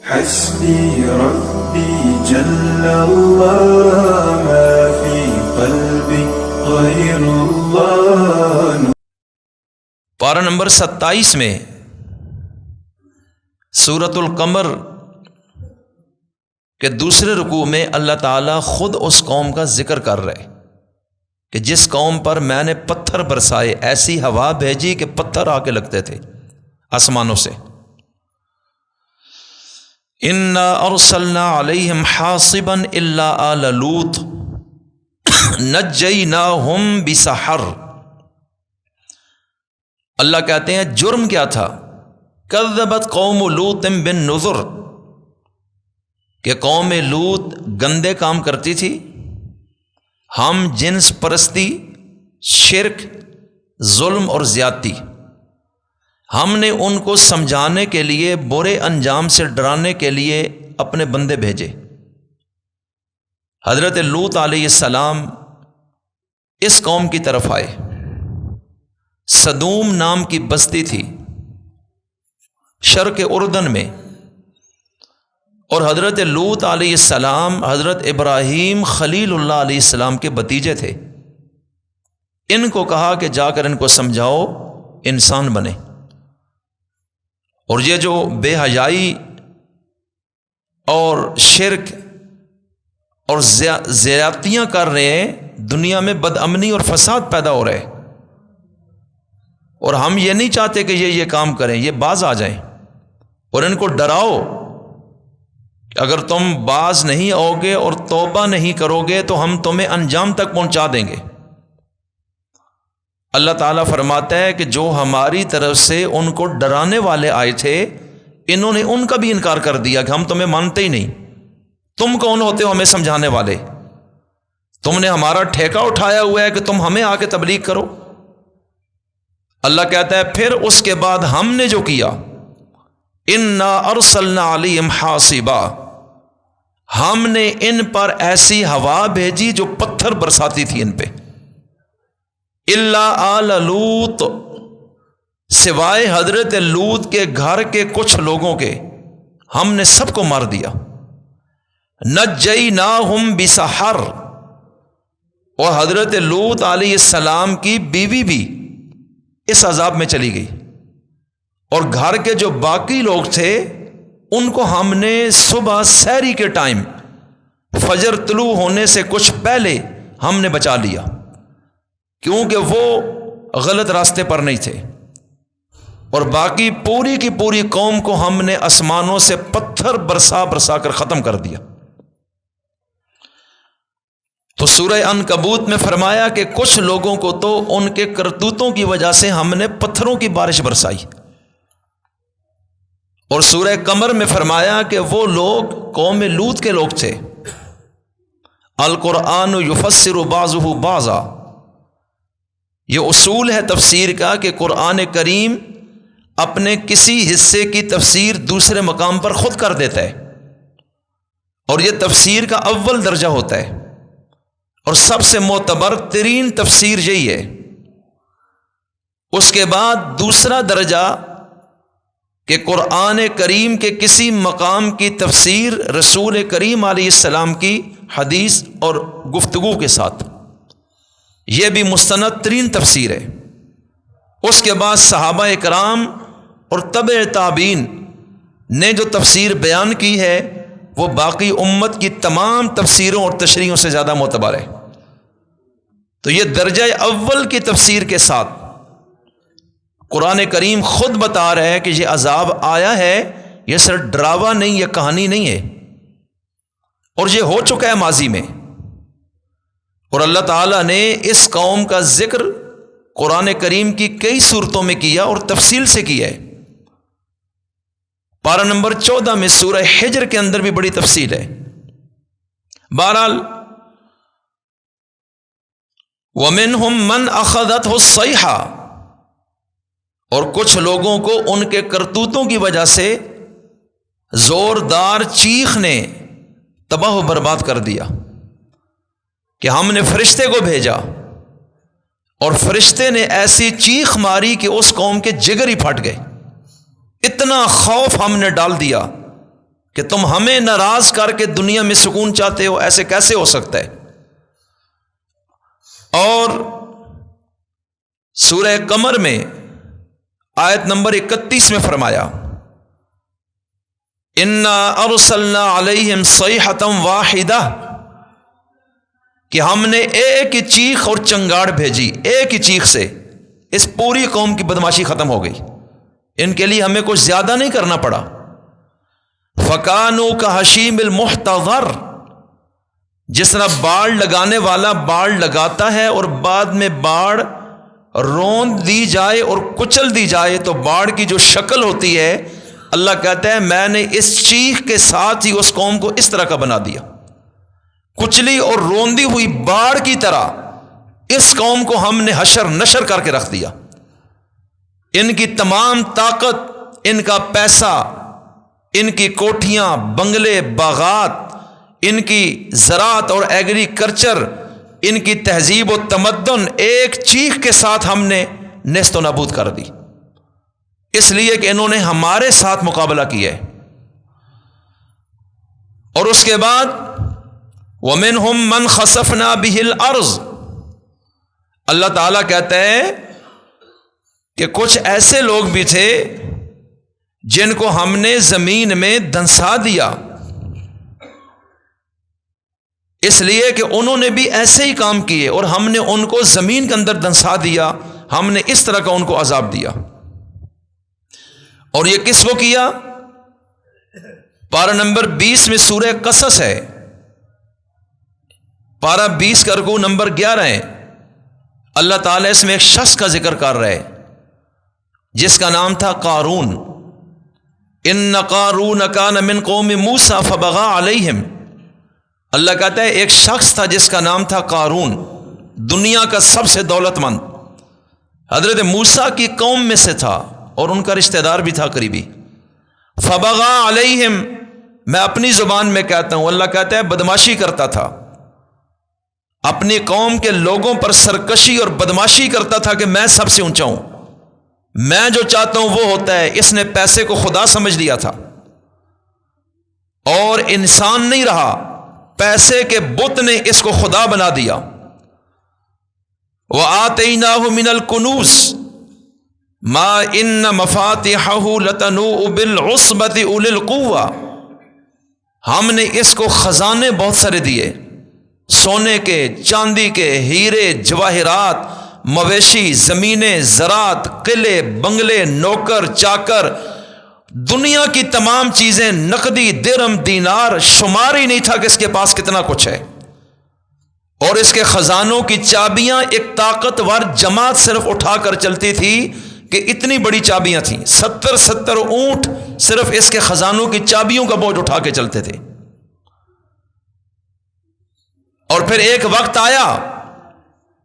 حسبي ربي جل الله ما في قلبي غير الله۔ پارہ نمبر 27 میں سورۃ القمر کے دوسرے رکوع میں اللہ تعالیٰ خود اس قوم کا ذکر کر رہے کہ جس قوم پر میں نے پتھر برسائے، ایسی ہوا بھیجی کہ پتھر آ کے لگتے تھے آسمانوں سے۔ انا ارسلنا علیہم حاصبا الا آل لوط نجیناہم بسحر۔ اللہ کہتے ہیں جرم کیا تھا؟ کذبت قوم لوط بالنذر، کہ قوم لوط گندے کام کرتی تھی، ہم جنس پرستی، شرک، ظلم اور زیادتی۔ ہم نے ان کو سمجھانے کے لیے، برے انجام سے ڈرانے کے لیے اپنے بندے بھیجے۔ حضرت لوط علیہ السلام اس قوم کی طرف آئے۔ صدوم نام کی بستی تھی شرق اردن میں، اور حضرت لوط علیہ السلام حضرت ابراہیم خلیل اللہ علیہ السلام کے بھتیجے تھے۔ ان کو کہا کہ جا کر ان کو سمجھاؤ انسان بنے، اور یہ جو بے حیائی اور شرک اور زیادتیاں کر رہے ہیں، دنیا میں بد امنی اور فساد پیدا ہو رہے، اور ہم یہ نہیں چاہتے کہ یہ کام کریں، یہ باز آ جائیں، اور ان کو ڈراؤ کہ اگر تم باز نہیں آؤ گے اور توبہ نہیں کرو گے تو ہم تمہیں انجام تک پہنچا دیں گے۔ اللہ تعالیٰ فرماتا ہے کہ جو ہماری طرف سے ان کو ڈرانے والے آئے تھے، انہوں نے ان کا بھی انکار کر دیا کہ ہم تمہیں مانتے ہی نہیں، تم کون ہوتے ہو ہمیں سمجھانے والے؟ تم نے ہمارا ٹھیکہ اٹھایا ہوا ہے کہ تم ہمیں آ کے تبلیغ کرو۔ اللہ کہتا ہے پھر اس کے بعد ہم نے جو کیا، انا ارسلنا علیہم حاصبا، ہم نے ان پر ایسی ہوا بھیجی جو پتھر برساتی تھی ان پہ، الا آل لوط، سوائے حضرت لوط کے گھر کے کچھ لوگوں کے، ہم نے سب کو مار دیا۔ نجیناہم بسحر، اور حضرت لوط علیہ السلام کی بیوی بھی اس عذاب میں چلی گئی، اور گھر کے جو باقی لوگ تھے ان کو ہم نے صبح سحری کے ٹائم، فجر طلوع ہونے سے کچھ پہلے ہم نے بچا لیا، کیونکہ وہ غلط راستے پر نہیں تھے، اور باقی پوری کی پوری قوم کو ہم نے آسمانوں سے پتھر برسا برسا کر ختم کر دیا۔ تو سورہ عنکبوت میں فرمایا کہ کچھ لوگوں کو تو ان کے کرتوتوں کی وجہ سے ہم نے پتھروں کی بارش برسائی، اور سورہ قمر میں فرمایا کہ وہ لوگ قوم لوط کے لوگ تھے۔ القرآن یفسر بعضہ بعضا، یہ اصول ہے تفسیر کا کہ قرآن کریم اپنے کسی حصے کی تفسیر دوسرے مقام پر خود کر دیتا ہے، اور یہ تفسیر کا اول درجہ ہوتا ہے، اور سب سے معتبر ترین تفسیر یہی ہے۔ اس کے بعد دوسرا درجہ کہ قرآن کریم کے کسی مقام کی تفسیر رسول کریم علیہ السلام کی حدیث اور گفتگو کے ساتھ، یہ بھی مستند ترین تفسیر ہے۔ اس کے بعد صحابہ اکرام اور تبع تابعین نے جو تفسیر بیان کی ہے وہ باقی امت کی تمام تفسیروں اور تشریحوں سے زیادہ معتبر ہے۔ تو یہ درجہ اول کی تفسیر کے ساتھ قرآن کریم خود بتا رہا ہے کہ یہ عذاب آیا ہے، یہ صرف ڈراوا نہیں، یہ کہانی نہیں ہے، اور یہ ہو چکا ہے ماضی میں، اور اللہ تعالیٰ نے اس قوم کا ذکر قرآن کریم کی کئی صورتوں میں کیا اور تفصیل سے کیا ہے۔ پارہ نمبر 14 میں سورہ حجر کے اندر بھی بڑی تفصیل ہے۔ بہرحال وَمِنْهُمْ مَنْ أَخَذَتْهُ الصَّيْحَةُ، اور کچھ لوگوں کو ان کے کرتوتوں کی وجہ سے زوردار چیخ نے تباہ و برباد کر دیا، کہ ہم نے فرشتے کو بھیجا، اور فرشتے نے ایسی چیخ ماری کہ اس قوم کے جگر ہی پھٹ گئے، اتنا خوف ہم نے ڈال دیا کہ تم ہمیں ناراض کر کے دنیا میں سکون چاہتے ہو، ایسے کیسے ہو سکتا ہے؟ اور سورہ قمر میں آیت نمبر 31 میں فرمایا انا ارسلنا علیہم صیحۃ واحدہ، کہ ہم نے ایک ہی چیخ اور چنگاڑ بھیجی، ایک ہی چیخ سے اس پوری قوم کی بدماشی ختم ہو گئی، ان کے لیے ہمیں کچھ زیادہ نہیں کرنا پڑا۔ فکانوا کحشیم المحتضر، جس طرح باڑ لگانے والا باڑ لگاتا ہے اور بعد میں باڑ روند دی جائے اور کچل دی جائے تو باڑ کی جو شکل ہوتی ہے، اللہ کہتا ہے میں نے اس چیخ کے ساتھ ہی اس قوم کو اس طرح کا بنا دیا، کچلی اور روندی ہوئی باڑ کی طرح اس قوم کو ہم نے حشر نشر کر کے رکھ دیا۔ ان کی تمام طاقت، ان کا پیسہ، ان کی کوٹھیاں، بنگلے، باغات، ان کی زراعت اور ایگریکلچر، ان کی تہذیب و تمدن ایک چیخ کے ساتھ ہم نے نیست و نابود کر دی، اس لیے کہ انہوں نے ہمارے ساتھ مقابلہ کیا ہے۔ اور اس کے بعد وَمِنْهُمْ مَنْ خَسَفْنَا بِهِ الْأَرْضِ، اللہ تعالیٰ کہتا ہے کہ کچھ ایسے لوگ بھی تھے جن کو ہم نے زمین میں دھنسا دیا، اس لیے کہ انہوں نے بھی ایسے ہی کام کیے اور ہم نے ان کو زمین کے اندر دھنسا دیا، ہم نے اس طرح کا ان کو عذاب دیا۔ اور یہ کس کو کیا؟ پارہ نمبر 20 میں سورہ قصص ہے، پارہ 20 کا رکوع نمبر 11 ہے، اللہ تعالیٰ اس میں ایک شخص کا ذکر کر رہے جس کا نام تھا قارون۔ ان قارون کان من قوم موسیٰ فبغى علیہم، اللہ کہتا ہے ایک شخص تھا جس کا نام تھا قارون، دنیا کا سب سے دولت مند، حضرت موسیٰ کی قوم میں سے تھا اور ان کا رشتہ دار بھی تھا قریبی۔ فبغى علیہم، میں اپنی زبان میں کہتا ہوں، اللہ کہتا ہے بدماشی کرتا تھا، اپنی قوم کے لوگوں پر سرکشی اور بدماشی کرتا تھا کہ میں سب سے اونچا ہوں، میں جو چاہتا ہوں وہ ہوتا ہے۔ اس نے پیسے کو خدا سمجھ لیا تھا اور انسان نہیں رہا، پیسے کے بت نے اس کو خدا بنا دیا۔ وَآتَيْنَاهُ مِنَ الْكُنُوزِ مَا إِنَّ مَفَاتِحَهُ لَتَنُوءُ بِالْعُصْبَةِ أُولِي الْقُوَّةِ، ہم نے اس کو خزانے بہت سارے دیے، سونے کے، چاندی کے، ہیرے، جواہرات، مویشی، زمینیں، زراعت، قلعے، بنگلے، نوکر چاکر، دنیا کی تمام چیزیں، نقدی، درہم، دینار، شمار ہی نہیں تھا کہ اس کے پاس کتنا کچھ ہے۔ اور اس کے خزانوں کی چابیاں ایک طاقتور جماعت صرف اٹھا کر چلتی تھی کہ اتنی بڑی چابیاں تھیں، 70 اونٹ صرف اس کے خزانوں کی چابیوں کا بوجھ اٹھا کے چلتے تھے۔ اور پھر ایک وقت آیا،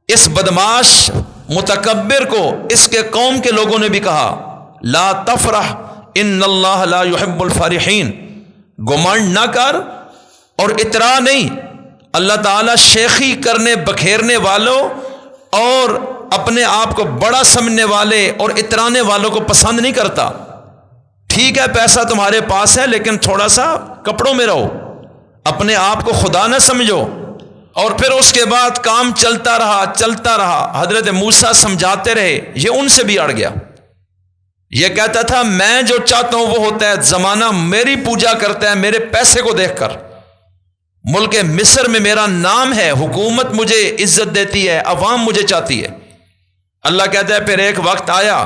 اس بدماش متکبر کو اس کے قوم کے لوگوں نے بھی کہا لا تفرح ان اللہ لا يحب الفرحین، گمنڈ نہ کر اور اترا نہیں، اللہ تعالیٰ شیخی کرنے بکھیرنے والوں اور اپنے آپ کو بڑا سمجھنے والے اور اترانے والوں کو پسند نہیں کرتا۔ ٹھیک ہے پیسہ تمہارے پاس ہے لیکن تھوڑا سا کپڑوں میں رہو، اپنے آپ کو خدا نہ سمجھو۔ اور پھر اس کے بعد کام چلتا رہا، حضرت موسیٰ سمجھاتے رہے، یہ ان سے بھی اڑ گیا، یہ کہتا تھا میں جو چاہتا ہوں وہ ہوتا ہے، زمانہ میری پوجا کرتا ہے میرے پیسے کو دیکھ کر، ملک مصر میں میرا نام ہے، حکومت مجھے عزت دیتی ہے، عوام مجھے چاہتی ہے۔ اللہ کہتا ہے پھر ایک وقت آیا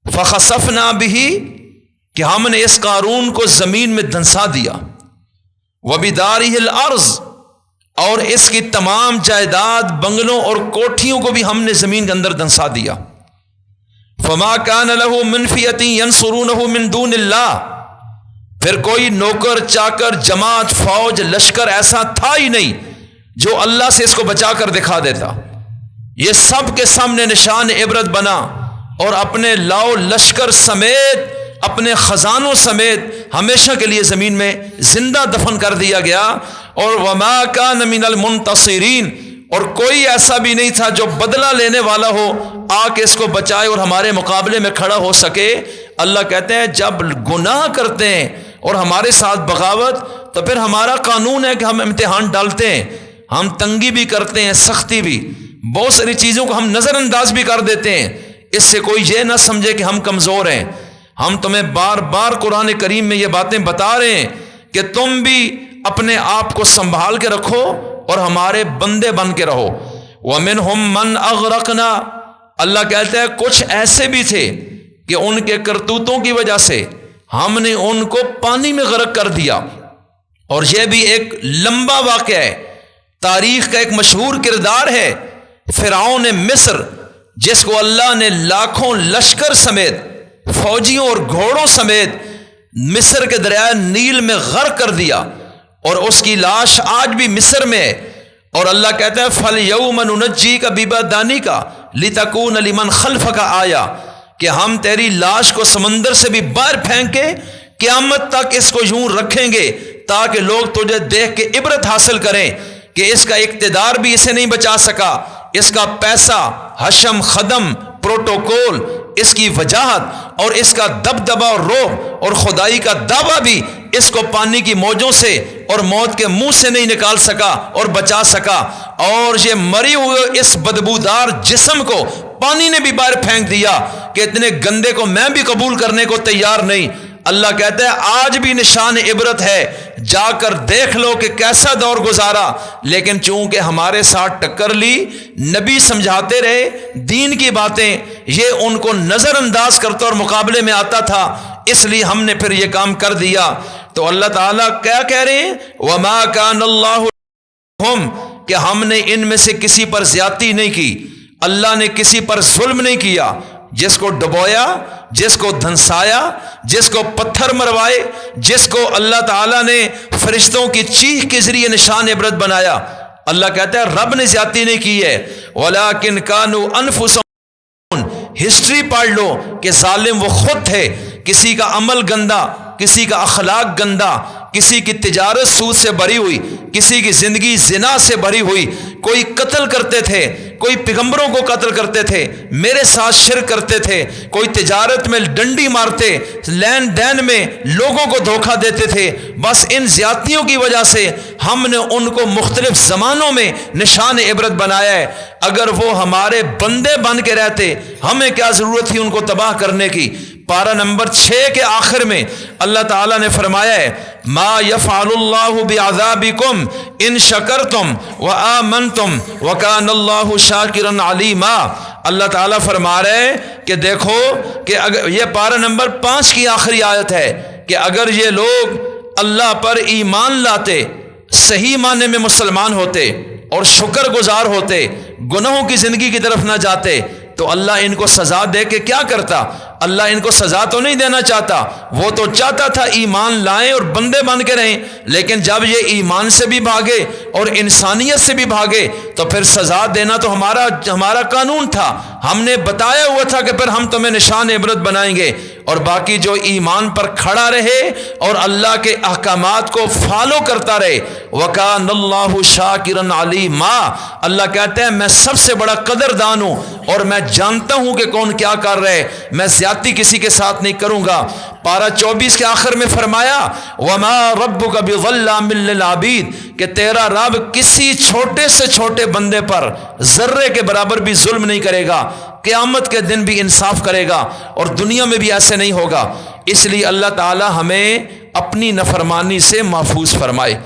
فخسفنا بہ، کہ ہم نے اس قارون کو زمین میں دھنسا دیا، وبدارہ الارض، اور اس کی تمام جائیداد، بنگلوں اور کوٹھیوں کو بھی ہم نے زمین کے اندر دھنسا دیا۔ فما کان لہ من فئۃ ینصرونہ من دون اللہ، پھر کوئی نوکر چاکر، جماعت، فوج، لشکر ایسا تھا ہی نہیں جو اللہ سے اس کو بچا کر دکھا دیتا۔ یہ سب کے سامنے نشان عبرت بنا اور اپنے لاؤ لشکر سمیت، اپنے خزانوں سمیت ہمیشہ کے لیے زمین میں زندہ دفن کر دیا گیا۔ اور وما کان من المنتصرین، اور کوئی ایسا بھی نہیں تھا جو بدلہ لینے والا ہو آ کے اس کو بچائے اور ہمارے مقابلے میں کھڑا ہو سکے۔ اللہ کہتے ہیں جب گناہ کرتے ہیں اور ہمارے ساتھ بغاوت، تو پھر ہمارا قانون ہے کہ ہم امتحان ڈالتے ہیں، ہم تنگی بھی کرتے ہیں، سختی بھی، بہت ساری چیزوں کو ہم نظر انداز بھی کر دیتے ہیں۔ اس سے کوئی یہ نہ سمجھے کہ ہم کمزور ہیں۔ ہم تمہیں بار بار قرآن کریم میں یہ باتیں بتا رہے ہیں کہ تم بھی اپنے آپ کو سنبھال کے رکھو اور ہمارے بندے بن کے رہو۔ وَمِنْهُمْ مَنْ أَغْرَقْنَا، اللہ کہتا ہے کچھ ایسے بھی تھے کہ ان کے کرتوتوں کی وجہ سے ہم نے ان کو پانی میں غرق کر دیا۔ اور یہ بھی ایک لمبا واقعہ ہے، تاریخ کا ایک مشہور کردار ہے، فرعون مصر، جس کو اللہ نے لاکھوں لشکر سمیت، فوجیوں اور گھوڑوں سمیت مصر کے دریائے نیل میں غرق کر دیا، اور اس کی لاش آج بھی مصر میں ہے۔ اور اللہ کہتا ہے فَالْيَوْمَ نُنَجِّيكَ بِبَدَنِكَ لِتَكُونَ لِمَنْ خَلْفَكَ آیَةً، کہ ہم تیری لاش کو سمندر سے بھی باہر پھینک کے قیامت تک اس کو یوں رکھیں گے تاکہ لوگ تجھے دیکھ کے عبرت حاصل کریں کہ اس کا اقتدار بھی اسے نہیں بچا سکا، اس کا پیسہ، حشم خدم، پروٹوکول، اس کی وجاہت اور اس کا دبدبہ اور رعب اور خدائی کا دعویٰ بھی اس کو پانی کی موجوں سے اور موت کے منہ سے نہیں نکال سکا اور بچا سکا، اور یہ مری ہوئے اس بدبودار جسم کو پانی نے بھی باہر پھینک دیا کہ اتنے گندے کو میں بھی قبول کرنے کو تیار نہیں۔ اللہ کہتا ہے آج بھی نشان عبرت ہے، جا کر دیکھ لو کہ کیسا دور گزارا، لیکن چونکہ ہمارے ساتھ ٹکر لی، نبی سمجھاتے رہے دین کی باتیں، یہ ان کو نظر انداز کرتا اور مقابلے میں آتا تھا، اس لیے ہم نے پھر یہ کام کر دیا۔ تو اللہ تعالیٰ کیا کہہ رہے ہیں؟ وَمَا كَانَ اللَّهُ هُمْ، کہ ہم نے ان میں سے کسی پر زیادتی نہیں کی، اللہ نے کسی پر ظلم نہیں کیا، جس کو ڈبویا، جس کو دھنسایا، جس کو پتھر مروائے، جس کو اللہ تعالیٰ نے فرشتوں کی چیخ کے ذریعے نشان عبرت بنایا، اللہ کہتا ہے رب نے زیادتی نہیں کی ہے۔ وَلَٰكِنْ كَانُوا أَنفُسَهُمْ، ہسٹری پڑھ لو کہ ظالم وہ خود تھے، کسی کا عمل گندا، کسی کا اخلاق گندا، کسی کی تجارت سود سے بھری ہوئی، کسی کی زندگی زنا سے بھری ہوئی، کوئی قتل کرتے تھے، کوئی پیغمبروں کو قتل کرتے تھے، میرے ساتھ شرک کرتے تھے، کوئی تجارت میں ڈنڈی مارتے، لین دین میں لوگوں کو دھوکہ دیتے تھے۔ بس ان زیادتیوں کی وجہ سے ہم نے ان کو مختلف زمانوں میں نشان عبرت بنایا ہے۔ اگر وہ ہمارے بندے بن کے رہتے، ہمیں کیا ضرورت تھی ان کو تباہ کرنے کی۔ پارہ نمبر 6 کے آخر میں اللہ تعالیٰ نے فرمایا ہے ما یفعل اللہ بعذابکم ان شکرتم وآمنتم وکان اللہ شاکرا علیما۔ اللہ تعالیٰ فرما رہے ہیں کہ دیکھو کہ اگر یہ پارہ نمبر 5 کی آخری آیت ہے کہ اگر یہ لوگ اللہ پر ایمان لاتے، صحیح معنی میں مسلمان ہوتے اور شکر گزار ہوتے، گناہوں کی زندگی کی طرف نہ جاتے، تو اللہ ان کو سزا دے کے کیا کرتا؟ اللہ ان کو سزا تو نہیں دینا چاہتا، وہ تو چاہتا تھا ایمان لائیں اور بندے بن کے رہیں، لیکن جب یہ ایمان سے بھی بھاگے اور انسانیت سے بھی بھاگے تو پھر سزا دینا تو ہمارا قانون تھا، ہم نے بتایا ہوا تھا کہ پھر ہم تمہیں نشان عبرت بنائیں گے۔ اور باقی جو ایمان پر کھڑا رہے اور اللہ کے احکامات کو فالو کرتا رہے، وَكَانَ اللَّهُ شَاكِرًا عَلِيمًا، اللہ کہتے ہیں میں سب سے بڑا قدردان ہوں اور میں جانتا ہوں کہ کون کیا کر رہے، میں زیادتی کسی کے ساتھ نہیں کروں گا۔ پارہ 24 کے آخر میں فرمایا وَمَا رَبُّكَ بِظَلَّامٍ لِّلْعَبِيدِ، کہ تیرا رب کسی چھوٹے سے چھوٹے بندے پر ذرے کے برابر بھی ظلم نہیں کرے گا، قیامت کے دن بھی انصاف کرے گا اور دنیا میں بھی ایسے نہیں ہوگا۔ اس لیے اللہ تعالی ہمیں اپنی نافرمانی سے محفوظ فرمائے،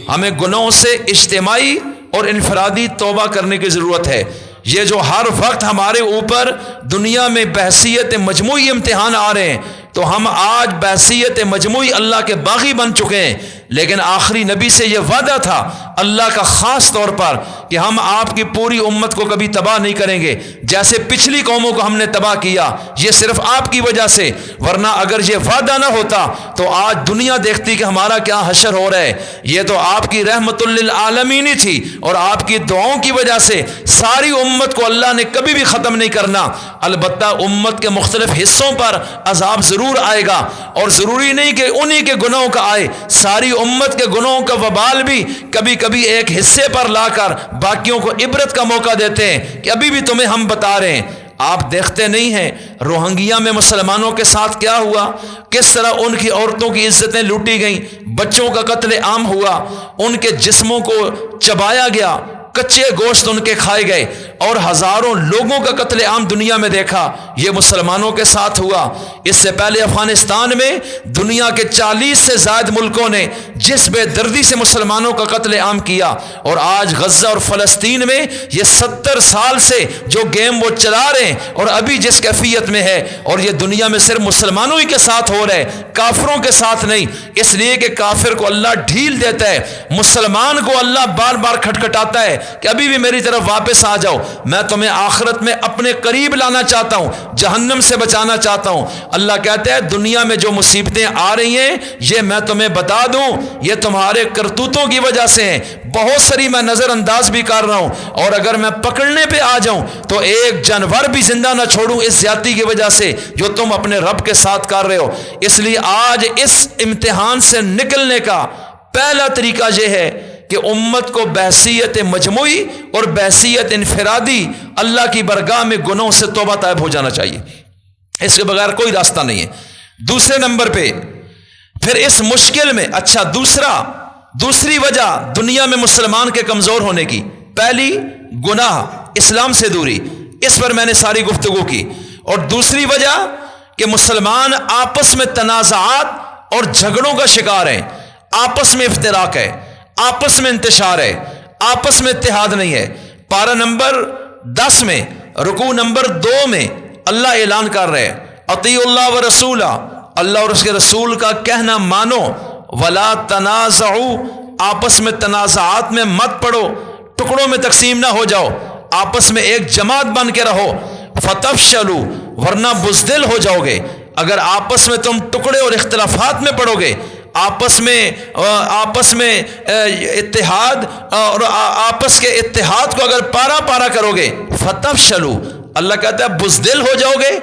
ہمیں گناہوں سے اجتماعی اور انفرادی توبہ کرنے کی ضرورت ہے۔ یہ جو ہر وقت ہمارے اوپر دنیا میں بحثیت مجموعی امتحان آ رہے ہیں، تو ہم آج بحثیت مجموعی اللہ کے باغی بن چکے ہیں، لیکن آخری نبی سے یہ وعدہ تھا اللہ کا خاص طور پر کہ ہم آپ کی پوری امت کو کبھی تباہ نہیں کریں گے، جیسے پچھلی قوموں کو ہم نے تباہ کیا، یہ صرف آپ کی وجہ سے، ورنہ اگر یہ وعدہ نہ ہوتا تو آج دنیا دیکھتی کہ ہمارا کیا حشر ہو رہا ہے۔ یہ تو آپ کی رحمت للعالمین ہی تھی اور آپ کی دعاؤں کی وجہ سے ساری امت کو اللہ نے کبھی بھی ختم نہیں کرنا۔ البتہ امت کے مختلف حصوں پر عذاب ضرور آئے گا، اور ضروری نہیں کہ انہی کے گناہوں کا آئے، ساری امت کے گناہوں کا وبال بھی کبھی کبھی ایک حصے پر لا کر باقیوں کو عبرت کا موقع دیتے ہیں کہ ابھی بھی تمہیں ہم بتا رہے ہیں۔ آپ دیکھتے نہیں ہیں روہنگیا میں مسلمانوں کے ساتھ کیا ہوا، کس طرح ان کی عورتوں کی عزتیں لوٹی گئیں، بچوں کا قتل عام ہوا، ان کے جسموں کو چبایا گیا، کچے گوشت ان کے کھائے گئے، اور ہزاروں لوگوں کا قتل عام دنیا میں دیکھا۔ یہ مسلمانوں کے ساتھ ہوا۔ اس سے پہلے افغانستان میں دنیا کے 40 سے زائد ملکوں نے جس بے دردی سے مسلمانوں کا قتل عام کیا، اور آج غزہ اور فلسطین میں یہ 70 سال سے جو گیم وہ چلا رہے ہیں اور ابھی جس کیفیت میں ہے، اور یہ دنیا میں صرف مسلمانوں ہی کے ساتھ ہو رہا ہے، کافروں کے ساتھ نہیں۔ اس لیے کہ کافر کو اللہ ڈھیل دیتا ہے، مسلمان کو اللہ بار بار کھٹکھٹاتا ہے کہ ابھی بھی میری طرف واپس آ جاؤ، میں تمہیں آخرت میں اپنے قریب لانا چاہتا ہوں، جہنم سے بچانا چاہتا ہوں۔ اللہ کہتا ہے دنیا میں جو مصیبتیں آ رہی ہیں یہ میں تمہیں بتا دوں، یہ تمہارے کرتوتوں کی وجہ سے ہیں، بہت ساری میں نظر انداز بھی کر رہا ہوں، اور اگر میں پکڑنے پہ آ جاؤں تو ایک جانور بھی زندہ نہ چھوڑوں اس زیادتی کی وجہ سے جو تم اپنے رب کے ساتھ کر رہے ہو۔ اس لیے آج اس امتحان سے نکلنے کا پہلا طریقہ یہ ہے کہ امت کو بحیثیت مجموعی اور بحیثیت انفرادی اللہ کی برگاہ میں گناہوں سے توبہ طائب ہو جانا چاہیے، اس کے بغیر کوئی راستہ نہیں ہے۔ دوسرے نمبر پہ پھر اس مشکل میں دوسری وجہ دنیا میں مسلمان کے کمزور ہونے کی، پہلی گناہ، اسلام سے دوری، اس پر میں نے ساری گفتگو کی، اور دوسری وجہ کہ مسلمان آپس میں تنازعات اور جھگڑوں کا شکار ہیں، آپس میں افتراق ہے، آپس میں انتشار ہے، آپس میں اتحاد نہیں ہے۔ پارہ نمبر 10 میں رکوع نمبر 2 میں اللہ اعلان کر رہے ہیں اطیعوا اللہ و رسولہ، اللہ اور اس کے رسول کا کہنا مانو، ولا تنازعوا، آپس میں تنازعات میں مت پڑو، ٹکڑوں میں تقسیم نہ ہو جاؤ، آپس میں ایک جماعت بن کے رہو، فتفشلوا، ورنہ بزدل ہو جاؤ گے۔ اگر آپس میں تم ٹکڑے اور اختلافات میں پڑو گے، آپس میں اتحاد اور آپس کے اتحاد کو اگر پارا پارا کرو گے، فتفشلوا، اللہ کہتا ہے بزدل ہو جاؤ گے،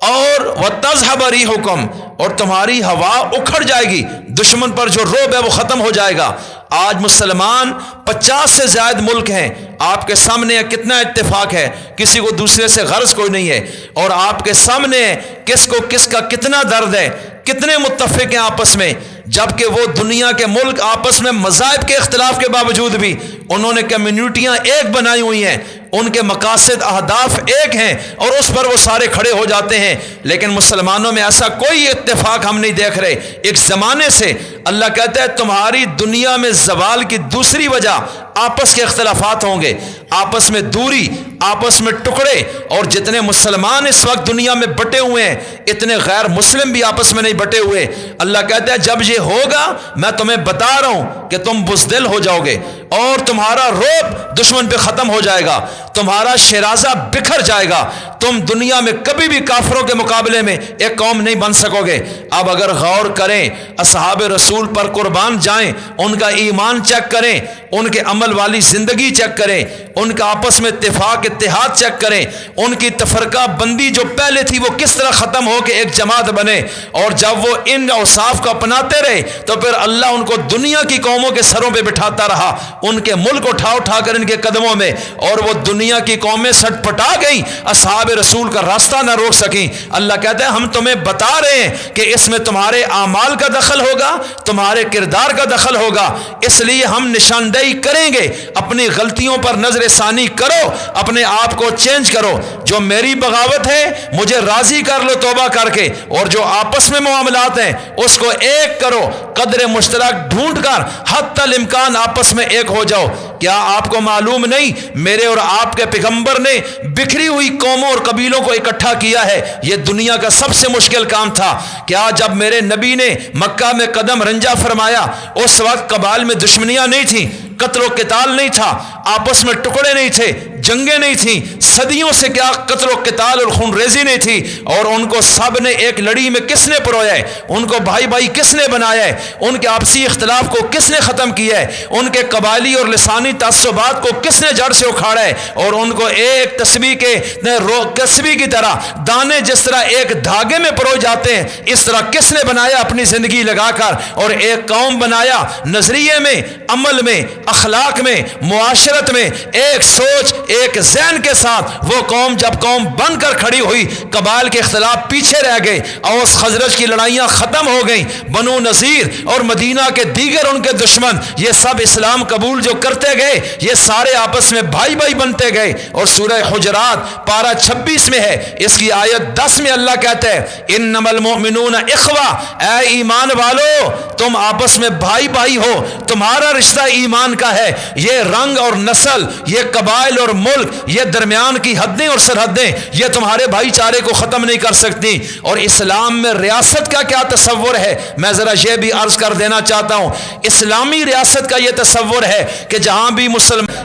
اور وتذهب ريحكم، اور تمہاری ہوا اکھڑ جائے گی، دشمن پر جو رعب ہے وہ ختم ہو جائے گا۔ آج مسلمان 50 سے زائد ملک ہیں، آپ کے سامنے کتنا اتفاق ہے، کسی کو دوسرے سے غرض کوئی نہیں ہے، اور آپ کے سامنے کس کو کس کا کتنا درد ہے، کتنے متفق ہیں آپس میں، جبکہ وہ دنیا کے ملک آپس میں مذاہب کے اختلاف کے باوجود بھی انہوں نے کمیونٹیاں ایک بنائی ہوئی ہیں، ان کے مقاصد اہداف ایک ہیں، اور اس پر وہ سارے کھڑے ہو جاتے ہیں۔ لیکن مسلمانوں میں ایسا کوئی اتفاق ہم نہیں دیکھ رہے۔ ایک زمانے سے اللہ کہتا ہے تمہاری دنیا میں زوال کی دوسری وجہ آپس کے اختلافات ہوں گے، آپس میں دوری، آپس میں ٹکڑے، اور جتنے مسلمان اس وقت دنیا میں بٹے ہوئے ہیں اتنے غیر مسلم بھی آپس میں نہیں بٹے ہوئے۔ اللہ کہتا ہے جب یہ ہوگا میں تمہیں بتا رہا ہوں کہ تم بزدل ہو جاؤ گے، اور تمہارا رعب دشمن پہ ختم ہو جائے گا، تمہارا شیرازہ بکھر جائے گا، تم دنیا میں کبھی بھی کافروں کے مقابلے میں ایک قوم نہیں بن سکو گے۔ اب اگر غور کریں، اصحاب رسول پر قربان جائیں، ان کا ایمان چیک کریں، ان کے عمل والی زندگی چیک کریں، ان کا آپس میں اتحاد چیک کریں، ان کی تفرقہ بندی جو پہلے تھی وہ کس طرح ختم ہو کے ایک جماعت بنے، اور جب وہ ان اوصاف کو اپناتے رہے تو پھر اللہ ان کو دنیا کی قوموں کے سروں پہ بٹھاتا رہا، ان کے ملک اٹھا کر ان کے قدموں میں، اور وہ دنیا کی قومیں سٹ پٹا گئیں، اصحاب رسول کا راستہ نہ روک سکیں۔ اللہ کہتا ہے ہم تمہیں بتا رہے ہیں کہ اس میں تمہارے اعمال کا دخل ہوگا، تمہارے کردار کا دخل ہوگا، اس لیے ہم نشاندہی کریں گے، اپنی غلطیوں پر نظر ثانی کرو، اپنے آپ کو چینج کرو، جو میری بغاوت ہے مجھے راضی کر لو توبہ کر کے، اور جو آپس میں معاملات ہیں اس کو ایک کرو، قدر مشترک ڈھونڈ کر حتی الامکان آپس میں ایک ہو جاؤ۔ کیا آپ کو معلوم نہیں میرے اور آپ کے پیغمبر نے بکھری ہوئی قوموں اور قبیلوں کو اکٹھا کیا ہے؟ یہ دنیا کا سب سے مشکل کام تھا۔ کیا جب میرے نبی نے مکہ میں قدم رنجا فرمایا اس وقت قبائل میں دشمنیاں نہیں تھیں، قتل و قتال نہیں تھا، آپس میں ٹکڑے نہیں تھے، جنگیں نہیں تھیں، صدیوں سے کیا قتل و قتال اور خون ریزی نہیں تھی، اور ان کو سب نے ایک لڑی میں کس نے پرویا ہے؟ ان کو بھائی بھائی کس نے بنایا ہے؟ ان کے آپسی اختلاف کو کس نے ختم کیا ہے؟ ان کے قبائلی اور لسانی تعصبات کو کس نے جڑ سے اکھاڑا ہے؟ اور ان کو ایک تسبیح کی طرح دانے جس طرح ایک دھاگے میں پروئے جاتے ہیں اس طرح کس نے بنایا؟ اپنی زندگی لگا کر، اور ایک قوم بنایا، نظریے میں، عمل میں، اخلاق میں، معاشرت میں ایک سوچ، ایک ذہن کے ساتھ وہ قوم جب قوم بن کر کھڑی ہوئی، قبائل کے اختلاف پیچھے رہ گئے، اوس خزرج کی لڑائیاں ختم ہو گئیں، بنو نذیر اور مدینہ کے دیگر ان کے دشمن یہ سب اسلام قبول جو کرتے گئے، یہ سارے آپس میں بھائی بھائی بنتے گئے۔ اور سورہ حجرات پارہ 26 میں ہے، اس کی آیت 10 میں اللہ کہتا ہے انما المؤمنون اخوہ، اے ایمان والو تم آپس میں بھائی بھائی ہو، تمہارا رشتہ ایمان کا ہے۔ یہ رنگ اور نسل، یہ قبائل اور ملک، یہ درمیان کی حدیں اور سرحدیں، یہ تمہارے بھائی چارے کو ختم نہیں کر سکتی۔ اور اسلام میں ریاست کا کیا تصور ہے، میں ذرا یہ بھی عرض کر دینا چاہتا ہوں۔ اسلامی ریاست کا یہ تصور ہے کہ جہاں بھی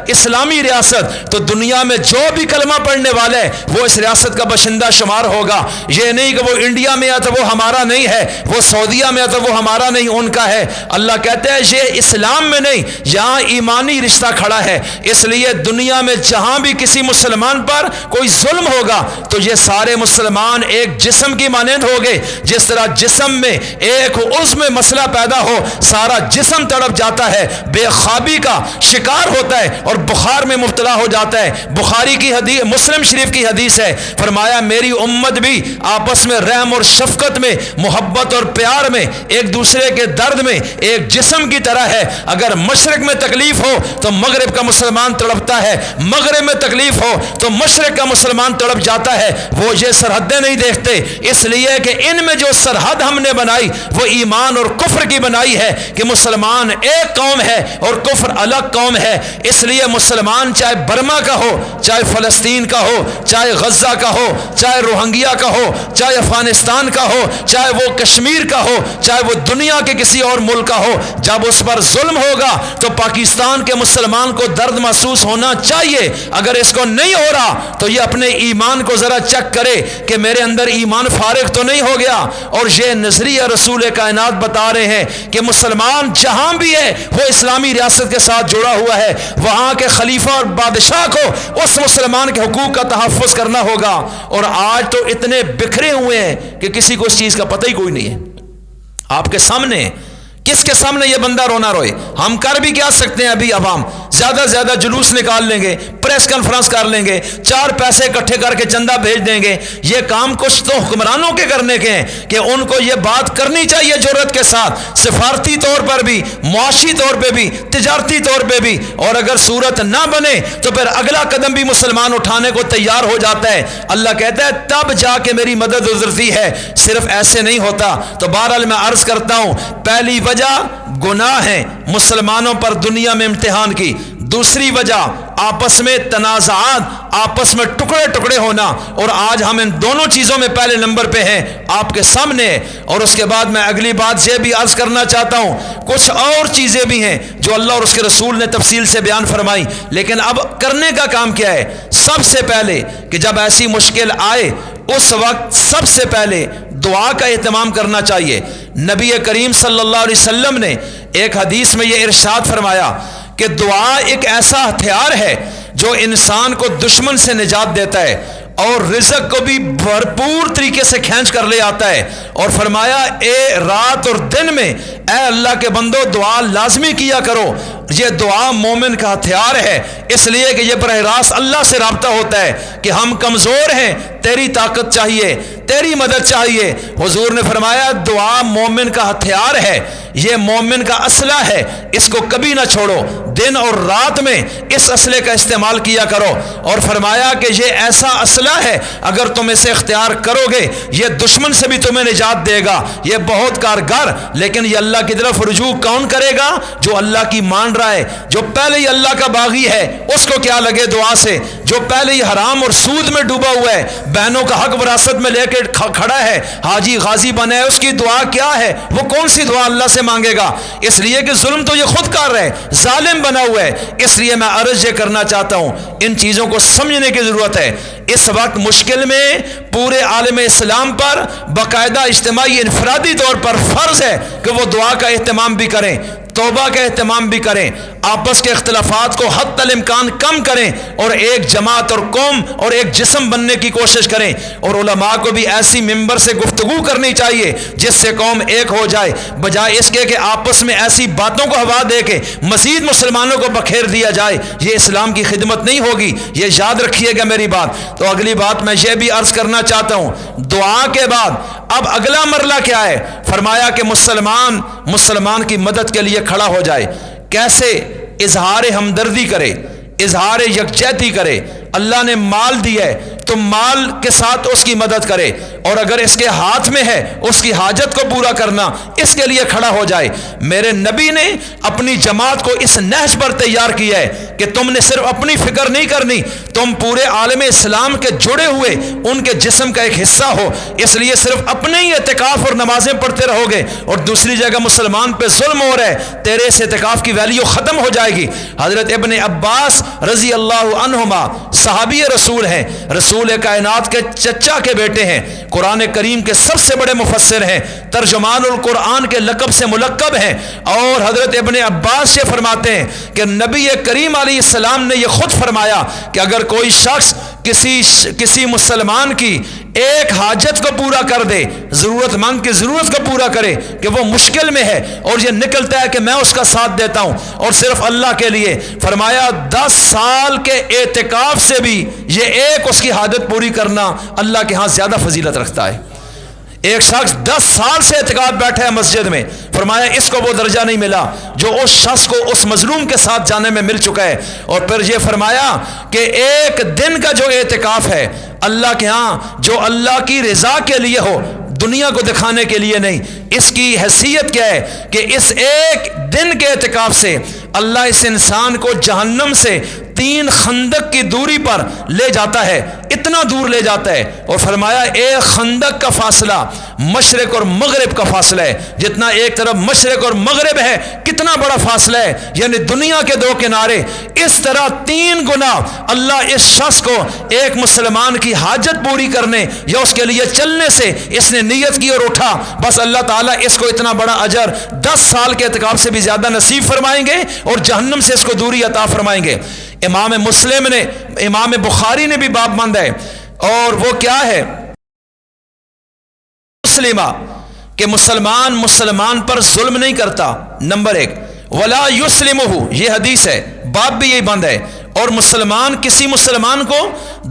اسلامی ریاست، تو دنیا میں جو بھی کلمہ پڑھنے والا ہے وہ اس ریاست کا باشندہ شمار ہوگا۔ یہ نہیں کہ وہ انڈیا میں ہے تو وہ ہمارا نہیں ہے، وہ سعودیہ میں ہے تو وہ ہمارا نہیں، ان کا ہے۔ اللہ کہتے ہیں یہ اسلام میں نہیں، یہاں ایمانی رشتہ کھڑا ہے۔ اس لیے دنیا میں جہاں بھی کسی مسلمان پر کوئی ظلم ہوگا تو یہ سارے مسلمان ایک جسم کی مانند ہوگے۔ جس طرح جسم میں ایک عضو میں مسئلہ پیدا ہو سارا جسم تڑپ جاتا ہے، بے خوابی کا شکار ہوتا ہے اور بخار میں مبتلا ہو جاتا ہے۔ بخاری کی حدیث، مسلم شریف کی حدیث ہے، فرمایا میری امت بھی آپس میں رحم اور شفقت میں، محبت اور پیار میں، ایک دوسرے کے درد میں ایک جسم کی طرح ہے۔ اگر مشرق میں تکلیف ہو تو مغرب کا مسلمان تڑپتا ہے، مغرب میں تکلیف ہو تو مشرق کا مسلمان تڑپ جاتا ہے۔ وہ یہ سرحدیں نہیں دیکھتے، اس لیے کہ ان میں جو سرحد ہم نے بنائی وہ ایمان اور کفر کی بنائی ہے کہ مسلمان ایک قوم ہے اور کفر الگ قوم ہے۔ اس لیے مسلمان چاہے برما کا ہو، چاہے فلسطین کا ہو، چاہے غزہ کا ہو، چاہے روہنگیا کا ہو، چاہے افغانستان کا ہو، چاہے وہ کشمیر کا ہو، چاہے وہ دنیا کے کسی اور ملک کا ہو، جب اس پر ظلم ہوگا تو پاکستان کے مسلمان کو درد محسوس ہونا چاہیے۔ اگر اس کو نہیں ہو رہا تو یہ اپنے ایمان کو ذرا چیک کرے کہ میرے اندر ایمان فارغ تو نہیں ہو گیا۔ اور یہ نظریہ رسول کائنات بتا رہے ہیں کہ مسلمان جہاں بھی ہے وہ اسلامی ریاست کے ساتھ جڑا ہوا ہے، وہاں کے خلیفہ اور بادشاہ کو اس مسلمان کے حقوق کا تحفظ کرنا ہوگا۔ اور آج تو اتنے بکھرے ہوئے ہیں کہ کسی کو اس چیز کا پتہ ہی کوئی نہیں ہے۔ آپ کے سامنے، کس کے سامنے یہ بندہ رونا روئے؟ ہم کر بھی کیا سکتے ہیں؟ ابھی عوام زیادہ سے زیادہ جلوس نکال لیں گے، پریس کانفرنس کر لیں گے، 4 پیسے اکٹھے کر کے چندہ بھیج دیں گے۔ یہ کام کچھ تو حکمرانوں کے کرنے کے ہیں کہ ان کو یہ بات کرنی چاہیے جرأت کے ساتھ، سفارتی طور پر بھی، معاشی طور پہ بھی، تجارتی طور پہ بھی۔ اور اگر صورت نہ بنے تو پھر اگلا قدم بھی مسلمان اٹھانے کو تیار ہو جاتا ہے۔ اللہ کہتا ہے تب جا کے میری مدد ازرتی ہے، صرف ایسے نہیں ہوتا۔ تو بہرحال میں عرض کرتا ہوں، پہلی وجہ گناہ ہے مسلمانوں پر دنیا میں امتحان کی، دوسری وجہ آپس میں تنازعات، آپس میں ٹکڑے ٹکڑے ہونا، اور آج ہم ان دونوں چیزوں میں پہلے نمبر پہ ہیں آپ کے سامنے۔ اور اس کے بعد میں اگلی بات یہ بھی عرض کرنا چاہتا ہوں، کچھ اور چیزیں بھی ہیں جو اللہ اور اس کے رسول نے تفصیل سے بیان فرمائی، لیکن اب کرنے کا کام کیا ہے؟ سب سے پہلے کہ جب ایسی مشکل آئے اس وقت سب سے پہلے دعا کا اہتمام کرنا چاہیے۔ نبی کریم صلی اللہ علیہ وسلم نے ایک حدیث میں یہ ارشاد فرمایا کہ دعا ایک ایسا ہتھیار ہے جو انسان کو دشمن سے نجات دیتا ہے اور رزق کو بھی بھرپور طریقے سے کھینچ کر لے آتا ہے۔ اور فرمایا اے رات اور دن میں اے اللہ کے بندو دعا لازمی کیا کرو۔ یہ دعا مومن کا ہتھیار ہے، اس لیے کہ یہ براہ راست اللہ سے رابطہ ہوتا ہے کہ ہم کمزور ہیں، تیری طاقت چاہیے، تیری مدد چاہیے۔ حضور نے فرمایا دعا مومن کا ہتھیار ہے، یہ مومن کا اسلحہ ہے، اس کو کبھی نہ چھوڑو، دن اور رات میں اس اسلحے کا استعمال کیا کرو۔ اور فرمایا کہ یہ ایسا اسلحہ ہے اگر تم اسے اختیار کرو گے یہ دشمن سے بھی تمہیں نجات دے گا، یہ بہت کارگر۔ لیکن یہ اللہ کی طرف رجوع کون کرے گا؟ جو اللہ کی مان رہا ہے، جو پہلے ہی اللہ کا باغی ہے، اس کو کیا لگے دعا سے؟ جو پہلے ہی حرام اور سود میں ڈوبا ہوا ہے، بہنوں کا حق وراثت میں لے کے کھڑا ہے، حاجی غازی بنا ہے، اس کی دعا کیا ہے؟ وہ کون سی دعا اللہ سے مانگے گا؟ اس لیے کہ ظلم تو یہ خود کر رہے، ظالم بنا ہوا ہے۔ اس لیے میں عرض یہ کرنا چاہتا ہوں، ان چیزوں کو سمجھنے کی ضرورت ہے۔ اس وقت مشکل میں پورے عالم اسلام پر باقاعدہ اجتماعی انفرادی طور پر فرض ہے کہ وہ دعا کا اہتمام بھی کریں، توبہ کا اہتمام بھی کریں۔ آپس کے اختلافات کو حد الامکان کم کریں اور ایک جماعت اور قوم اور ایک جسم بننے کی کوشش کریں. اور علماء کو بھی ایسی ممبر سے گفتگو کرنی چاہیے جس سے قوم ایک ہو جائے، بجائے اس کے کہ آپس میں ایسی باتوں کو ہوا دے کے مزید مسلمانوں کو بکھیر دیا جائے. یہ اسلام کی خدمت نہیں ہوگی، یہ یاد رکھیے گا میری بات. تو اگلی بات میں یہ بھی عرض کرنا چاہتا ہوں، دعا کے بعد اب اگلا مرحلہ کیا ہے؟ فرمایا کہ مسلمان کی مدد کے لیے کھڑا ہو جائے. کیسے؟ اظہار ہمدردی کرے، اظہار یکجہتی کرے. اللہ نے مال دیا ہے تو مال کے ساتھ اس کی مدد کرے، اور اگر اس کے ہاتھ میں ہے اس کی حاجت کو پورا کرنا، اس کے لیے کھڑا ہو جائے. میرے نبی نے اپنی جماعت کو اس نہج پر تیار کیا ہے کہ تم نے صرف اپنی فکر نہیں کرنی، تم پورے عالم اسلام کے جڑے ہوئے ان کے جسم کا ایک حصہ ہو. اس لیے صرف اپنے ہی اعتکاف اور نمازیں پڑھتے رہو گے اور دوسری جگہ مسلمان پہ ظلم ہو رہا ہے، تیرے اس اعتکاف کی ویلیو ختم ہو جائے گی. حضرت ابن عباس رضی اللہ عنہما صحابی رسول ہیں، رسول کائنات کے چچا کے بیٹے ہیں، قرآن کریم کے سب سے بڑے مفسر ہیں، ترجمان القرآن کے لقب سے ملقب ہیں. اور حضرت ابن عباس یہ فرماتے ہیں کہ نبی کریم علیہ السلام نے یہ خود فرمایا کہ اگر کوئی شخص کسی مسلمان کی ایک حاجت کو پورا کر دے، ضرورت مند کی ضرورت کو پورا کرے کہ وہ مشکل میں ہے اور یہ نکلتا ہے کہ میں اس کا ساتھ دیتا ہوں اور صرف اللہ کے لیے، فرمایا 10 سال کے اعتکاف سے بھی یہ ایک اس کی حاجت پوری کرنا اللہ کے ہاں زیادہ فضیلت رکھتا ہے. ایک شخص 10 سال سے اعتکاف بیٹھا ہے مسجد میں، فرمایا اس کو وہ درجہ نہیں ملا جو اس شخص کو اس مظلوم کے ساتھ جانے میں مل چکا ہے. اور پھر یہ فرمایا کہ ایک دن کا جو اعتکاف ہے اللہ کے ہاں، جو اللہ کی رضا کے لیے ہو، دنیا کو دکھانے کے لیے نہیں، اس کی حیثیت کیا ہے کہ اس ایک دن کے اعتکاف سے اللہ اس انسان کو جہنم سے 3 خندق کی دوری پر لے جاتا ہے، اتنا دور لے جاتا ہے. اور فرمایا ایک خندق کا فاصلہ مشرق اور مغرب کا فاصلہ ہے، جتنا ایک طرف مشرق اور مغرب ہے کتنا بڑا فاصلہ ہے، یعنی دنیا کے 2 کنارے. اس طرح 3 گنا اللہ اس شخص کو ایک مسلمان کی حاجت پوری کرنے یا اس کے لیے چلنے سے اس نے نیت کی اور اٹھا، بس اللہ تعالیٰ اس کو اتنا بڑا اجر 10 سال کے اعتکاف سے بھی زیادہ نصیب فرمائیں گے اور جہنم سے اس کو دوری عطا فرمائیں گے. امام بخاری نے بھی باب بند ہے، اور وہ کیا ہے؟ مسلمہ، کہ مسلمان پر ظلم نہیں کرتا. نمبر 1 ولا یسلمہ، یہ حدیث ہے، باب بھی یہی بند ہے. اور کسی مسلمان کو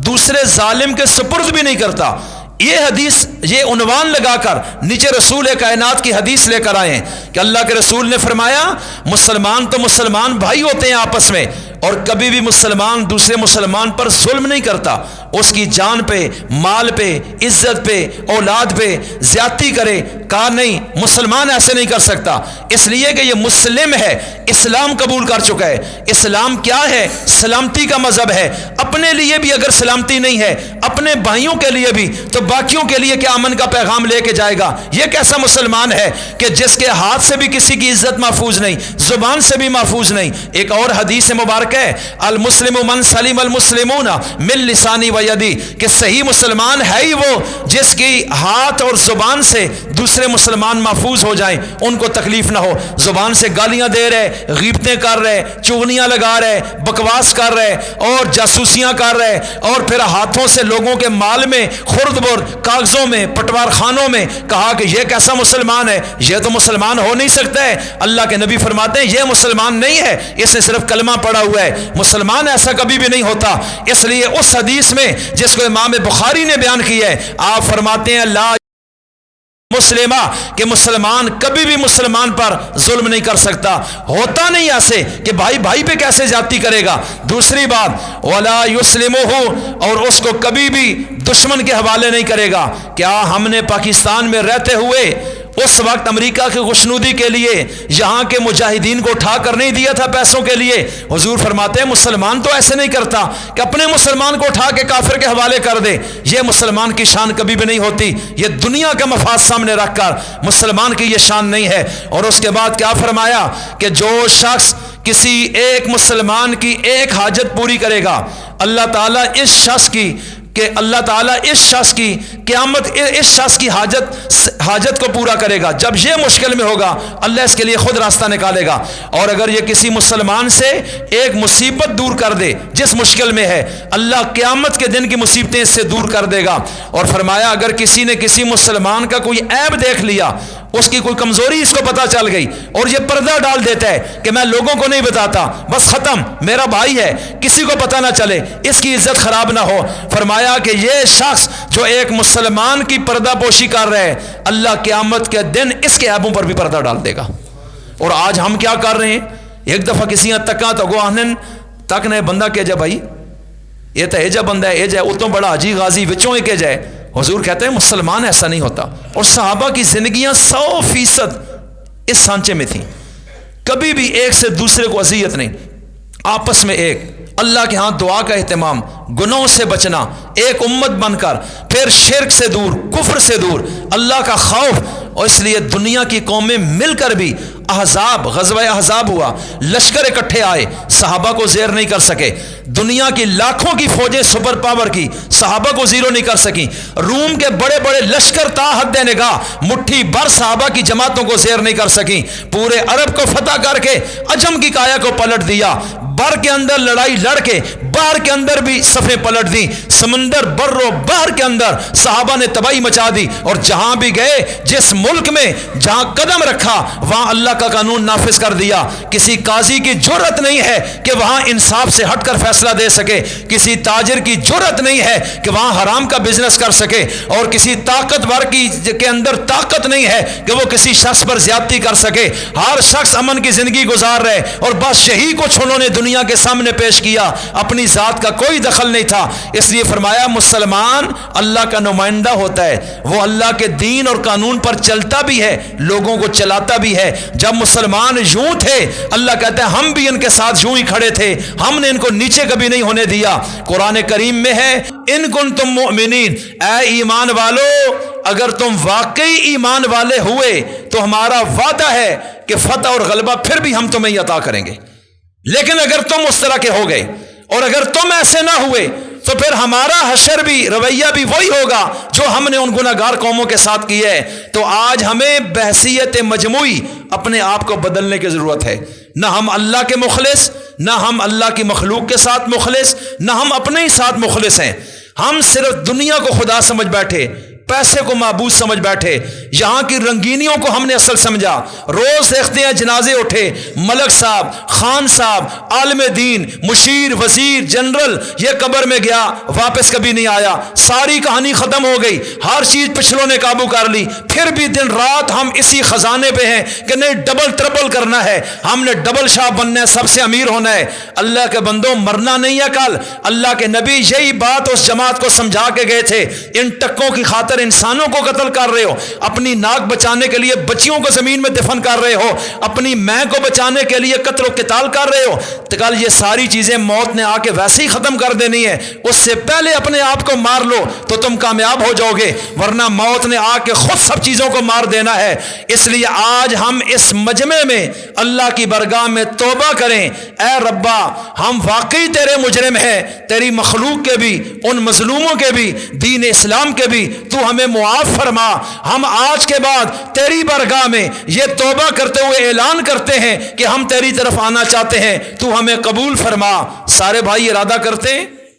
دوسرے ظالم کے سپرد بھی نہیں کرتا. یہ حدیث، یہ عنوان لگا کر نیچے رسول کائنات کی حدیث لے کر آئے ہیں کہ اللہ کے رسول نے فرمایا مسلمان تو مسلمان بھائی ہوتے ہیں آپس میں، اور کبھی بھی مسلمان دوسرے مسلمان پر ظلم نہیں کرتا. اس کی جان پہ، مال پہ، عزت پہ، اولاد پہ زیادتی کرے، کہا نہیں، مسلمان ایسے نہیں کر سکتا. اس لیے کہ یہ مسلم ہے، اسلام قبول کر چکا ہے. اسلام کیا ہے؟ سلامتی کا مذہب ہے. اپنے لیے بھی اگر سلامتی نہیں ہے، اپنے بھائیوں کے لیے بھی، تو باقیوں کے لیے کیا امن کا پیغام لے کے جائے گا؟ یہ کیسا مسلمان ہے کہ جس کے ہاتھ سے بھی کسی کی عزت محفوظ نہیں، زبان سے بھی محفوظ نہیں. ایک اور حدیث مبارک ہے، المسلم من سلم المسلمون من لسانی و یدی، کہ صحیح مسلمان ہے ہی وہ جس کی ہاتھ اور زبان سے دوسرے مسلمان محفوظ ہو جائیں، ان کو تکلیف نہ ہو. زبان سے گالیاں دے رہے، غیبتیں کر رہے، چغلیاں لگا رہے، بکواس کر رہے اور جاسوسیاں کر رہے، اور پھر ہاتھوں سے لوگوں کے مال میں خرد برد، کاغذوں میں، پٹوار خانوں میں، کہا کہ یہ کیسا مسلمان ہے؟ یہ تو مسلمان ہو نہیں سکتا ہے. اللہ کے نبی فرماتے ہیں یہ مسلمان نہیں ہے، اس نے صرف کلمہ پڑھا ہوا ہے. مسلمان ایسا کبھی بھی نہیں ہوتا. اس لیے اس حدیث میں جس کو امام بخاری نے بیان کی ہے، آپ فرماتے ہیں لا مسلمہ، کہ مسلمان کبھی بھی مسلمان پر ظلم نہیں کر سکتا. ہوتا نہیں ایسے کہ بھائی بھائی پہ کیسے زیادتی کرے گا. دوسری بات ولا یسلمہ، اور اس کو کبھی بھی دشمن کے حوالے نہیں کرے گا. کیا ہم نے پاکستان میں رہتے ہوئے اس وقت امریکہ کی خوشنودی کے لیے یہاں کے مجاہدین کو اٹھا کر نہیں دیا تھا پیسوں کے لیے؟ حضور فرماتے ہیں مسلمان تو ایسے نہیں کرتا کہ اپنے مسلمان کو اٹھا کے کافر کے حوالے کر دے. یہ مسلمان کی شان کبھی بھی نہیں ہوتی. یہ دنیا کا مفاد سامنے رکھ کر مسلمان کی یہ شان نہیں ہے. اور اس کے بعد کیا فرمایا کہ جو شخص کسی ایک مسلمان کی ایک حاجت پوری کرے گا، اللہ تعالیٰ اس شخص کی قیامت اس شخص کی حاجت حاجت کو پورا کرے گا، جب یہ مشکل میں ہوگا اللہ اس کے لیے خود راستہ نکالے گا۔ اور اگر یہ کسی مسلمان سے ایک مصیبت دور کر دے جس مشکل میں ہے، اللہ قیامت کے دن کی مصیبتیں اس سے دور کر دے گا۔ اور فرمایا اگر کسی نے کسی مسلمان کا کوئی عیب دیکھ لیا، اس کی کوئی کمزوری اس کو پتہ چل گئی اور یہ پردہ ڈال دیتا ہے کہ میں لوگوں کو نہیں بتاتا، بس ختم، میرا بھائی ہے، کسی کو پتہ نہ چلے، اس کی عزت خراب نہ ہو، فرمایا کہ یہ شخص جو ایک مسلمان کی پردہ پوشی کر رہا ہے، اللہ قیامت کے دن اس کے عیبوں پر بھی پردہ ڈال دے گا۔ اور آج ہم کیا کر رہے ہیں؟ ایک دفعہ کسی تکا تو گواہن تک نے بندہ کہ جا بھائی یہ تو ایجا بندہ ہے، ایجا اتوں بڑا حاجی غازی وچوں ایک جائے۔ حضور کہتے ہیں مسلمان ایسا نہیں ہوتا۔ اور صحابہ کی زندگیاں 100% اس سانچے میں تھیں، کبھی بھی ایک سے دوسرے کو اذیت نہیں، آپس میں ایک، اللہ کے ہاں دعا کا اہتمام، گناہوں سے بچنا، ایک امت بن کر، پھر شرک سے دور، کفر سے دور، اللہ کا خوف۔ اور اس لیے دنیا کی قومیں مل کر بھی احزاب، غزوہ احزاب ہوا، لشکر اکٹھے آئے، صحابہ کو زیر نہیں کر سکے۔ دنیا کی لاکھوں کی فوجیں سپر پاور کی، صحابہ کو زیرو نہیں کر سکیں۔ روم کے بڑے بڑے لشکر تا حد نگاہ مٹھی بھر صحابہ کی جماعتوں کو زیر نہیں کر سکیں۔ پورے عرب کو فتح کر کے عجم کی کایا کو پلٹ دیا، بر کے اندر لڑائی لڑ کے باہر کے اندر بھی صفیں پلٹ دیں، سمندر بر و باہر کے اندر صحابہ نے تباہی مچا دی۔ اور جہاں بھی گئے، جس ملک میں جہاں قدم رکھا، وہاں اللہ کا قانون نافذ کر دیا۔ کسی قاضی کی جرت نہیں ہے کہ وہاں انصاف سے ہٹ کر فیصلہ دے سکے، کسی تاجر کی جرت نہیں ہے کہ وہاں حرام کا بزنس کر سکے، اور کسی طاقتور کی کے اندر طاقت نہیں ہے کہ وہ کسی شخص پر زیادتی کر سکے۔ ہر شخص امن کی زندگی گزار رہے، اور بس یہی کچھ انہوں نے دنیا کے سامنے پیش کیا، اپنی ذات کا کوئی دخل نہیں تھا۔ اس لیے فرمایا مسلمان اللہ کا نمائندہ ہوتا ہے، وہ اللہ کے دین اور قانون پر چلتا بھی ہے، لوگوں کو چلاتا بھی ہے۔ جب مسلمان یوں تھے، اللہ کہتا ہے ہم بھی ان کے ساتھ یوں ہی کھڑے تھے، ہم نے ان کو نیچے کبھی نہیں ہونے دیا۔ قرآن کریم میں ہے ان کنتم مؤمنین، اے ایمان والو اگر تم واقعی ایمان والے ہوئے تو ہمارا وعدہ ہے کہ فتح اور غلبہ پھر بھی ہم تمہیں عطا کریں گے۔ لیکن اگر تم اس طرح کے ہو گئے اور اگر تم ایسے نہ ہوئے تو پھر ہمارا حشر بھی، رویہ بھی وہی ہوگا جو ہم نے ان گناہگار قوموں کے ساتھ کیا ہے۔ تو آج ہمیں بحثیت مجموعی اپنے آپ کو بدلنے کی ضرورت ہے۔ نہ ہم اللہ کے مخلص، نہ ہم اللہ کی مخلوق کے ساتھ مخلص، نہ ہم اپنے ہی ساتھ مخلص ہیں۔ ہم صرف دنیا کو خدا سمجھ بیٹھے، پیسے کو معبود سمجھ بیٹھے، یہاں کی رنگینیوں کو ہم نے اصل سمجھا۔ روز دیکھتے ہیں جنازے اٹھے، ملک صاحب، خان صاحب، عالم دین، مشیر، وزیر، جنرل، یہ قبر میں گیا واپس کبھی نہیں آیا، ساری کہانی ختم ہو گئی، ہر چیز پچھلوں نے قابو کر لی۔ پھر بھی دن رات ہم اسی خزانے پہ ہیں کہ نہیں ڈبل ٹربل کرنا ہے، ہم نے ڈبل شاہ بننا ہے، سب سے امیر ہونا ہے۔ اللہ کے بندوں مرنا نہیں ہے کل۔ اللہ کے نبی یہی بات اس جماعت کو سمجھا کے گئے تھے، ان ٹکوں کی خاطر انسانوں کو قتل کر رہے ہو، اپنی ناک بچانے کے لیے بچیوں کو زمین میں دفن کر رہے ہو، اپنی ماں کو بچانے کے لیے قتل و قتال کر رہے ہو، تو کل یہ ساری چیزیں موت نے آ کے ویسے ہی ختم کر دینی ہے۔ اس سے پہلے اپنے آپ کو مار لو تو تم کامیاب ہو جاؤ گے، ورنہ موت نے آ کے خود سب چیزوں کو مار دینا ہے۔ اس لیے آج ہم اس مجمع میں اللہ کی برگاہ میں توبہ کریں، اے ربا ہم واقعی تیرے مجرم ہیں، تیری مخلوق کے بھی، ان مظلوموں کے بھی، دین اسلام کے بھی، تو ہمیں معاف فرما۔ ہم آج کے بعد تیری برگاہ میں یہ توبہ کرتے ہوئے اعلان کرتے ہیں کہ ہم تیری طرف آنا چاہتے ہیں، تو ہمیں قبول فرما۔ سارے بھائی ارادہ کرتے ہیں